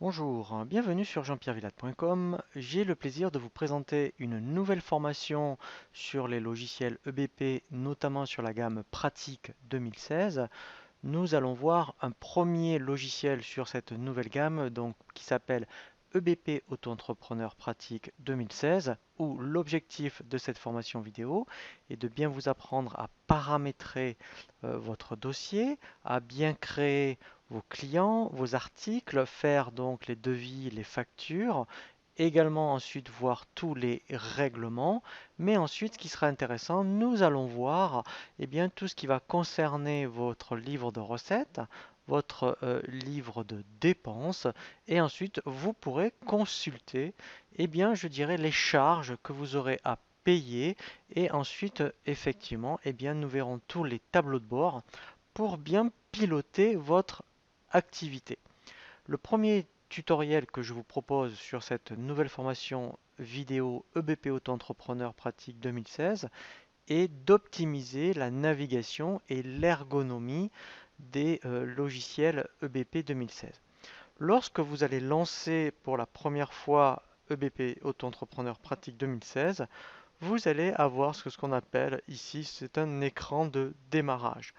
Bonjour, bienvenue sur jean-pierrevillade.com. J'ai le plaisir de vous présenter une nouvelle formation sur les logiciels EBP, notamment sur la gamme Pratique 2016. Nous allons voir un premier logiciel sur cette nouvelle gamme donc, qui s'appelle EBP Auto-entrepreneur Pratique 2016, où l'objectif de cette formation vidéo est de bien vous apprendre à paramétrer votre dossier, à bien créer vos clients, vos articles, faire donc les devis, les factures, également ensuite voir tous les règlements, mais ensuite ce qui sera intéressant, nous allons voir bien, tout ce qui va concerner votre livre de recettes, votre livre de dépenses, et ensuite vous pourrez consulter bien, je dirais, les charges que vous aurez à payer, et ensuite effectivement bien, nous verrons tous les tableaux de bord pour bien piloter votre activité. Le premier tutoriel que je vous propose sur cette nouvelle formation vidéo EBP Auto-entrepreneur pratique 2016 est d'optimiser la navigation et l'ergonomie des logiciels EBP 2016. Lorsque vous allez lancer pour la première fois EBP Auto-entrepreneur pratique 2016, vous allez avoir ce qu'on appelle ici, c'est un écran de démarrage.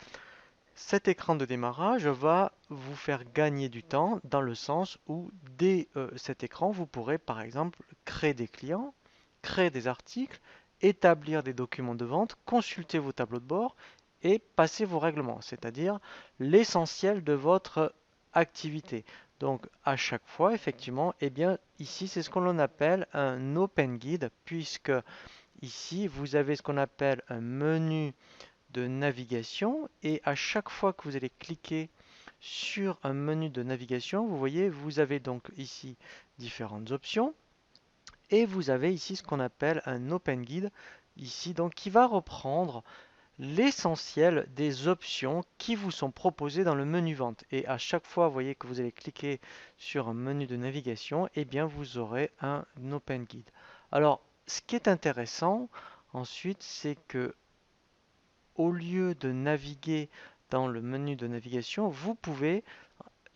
Cet écran de démarrage va vous faire gagner du temps dans le sens où dès cet écran, vous pourrez par exemple créer des clients, créer des articles, établir des documents de vente, consulter vos tableaux de bord et passer vos règlements, c'est-à-dire l'essentiel de votre activité. Donc à chaque fois, effectivement, bien ici c'est ce qu'on appelle un open guide, puisque ici vous avez ce qu'on appelle un menu de navigation et à chaque fois que vous allez cliquer sur un menu de navigation, vous voyez, vous avez donc ici différentes options et vous avez ici ce qu'on appelle un Open Guide, ici donc qui va reprendre l'essentiel des options qui vous sont proposées dans le menu vente. Et à chaque fois, vous voyez que vous allez cliquer sur un menu de navigation, et bien vous aurez un Open Guide. Alors, ce qui est intéressant ensuite, c'est que au lieu de naviguer dans le menu de navigation, vous pouvez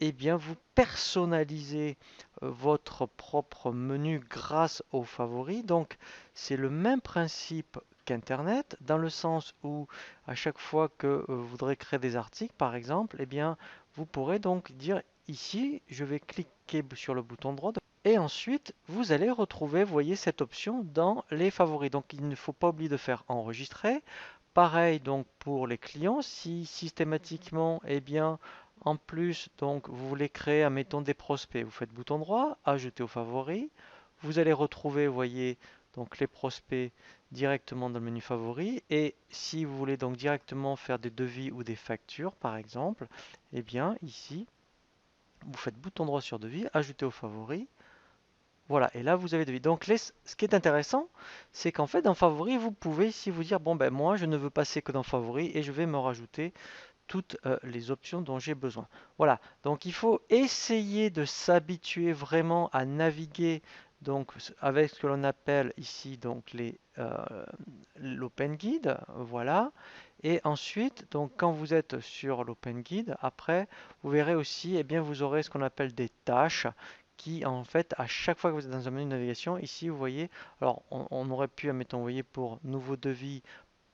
bien, vous personnaliser votre propre menu grâce aux favoris. Donc, c'est le même principe qu'Internet, dans le sens où à chaque fois que vous voudrez créer des articles, par exemple, bien, vous pourrez donc dire ici, je vais cliquer sur le bouton droit et ensuite vous allez retrouver, vous voyez, cette option dans les favoris. Donc, il ne faut pas oublier de faire enregistrer. Pareil donc pour les clients, si systématiquement, bien, en plus, donc, vous voulez créer, admettons, des prospects. Vous faites bouton droit, ajouter aux favoris. Vous allez retrouver, vous voyez, donc les prospects directement dans le menu favoris. Et si vous voulez donc directement faire des devis ou des factures, par exemple, bien, ici, vous faites bouton droit sur devis, ajouter aux favoris. Voilà, et là vous avez devis. Donc ce qui est intéressant, c'est qu'en fait dans favoris, vous pouvez ici vous dire, bon ben moi je ne veux passer que dans favoris et je vais me rajouter toutes les options dont j'ai besoin. Voilà, donc il faut essayer de s'habituer vraiment à naviguer donc avec ce que l'on appelle ici donc l'Open Guide, voilà. Et ensuite, donc quand vous êtes sur l'Open Guide, après, vous verrez aussi, bien, vous aurez ce qu'on appelle des tâches qui, en fait, à chaque fois que vous êtes dans un menu de navigation, ici, vous voyez, alors on aurait pu, admettons, vous voyez, pour nouveau devis,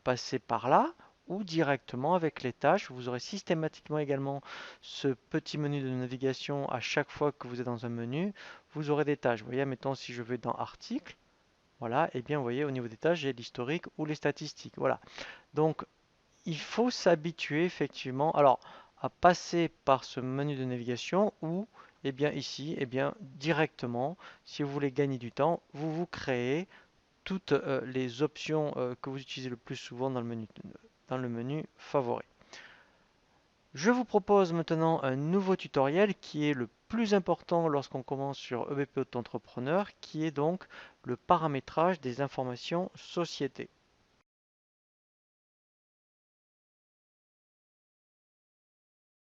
passer par là, ou directement avec les tâches. Vous aurez systématiquement également ce petit menu de navigation à chaque fois que vous êtes dans un menu. Vous aurez des tâches. Vous voyez, mettons si je vais dans article, voilà, et bien vous voyez au niveau des tâches, j'ai l'historique ou les statistiques. Voilà. Donc il faut s'habituer effectivement alors à passer par ce menu de navigation ou bien ici, bien directement, si vous voulez gagner du temps, vous créez toutes les options que vous utilisez le plus souvent dans le menu favori. Je vous propose maintenant un nouveau tutoriel qui est le plus important lorsqu'on commence sur EBP Auto-entrepreneur, qui est donc le paramétrage des informations société.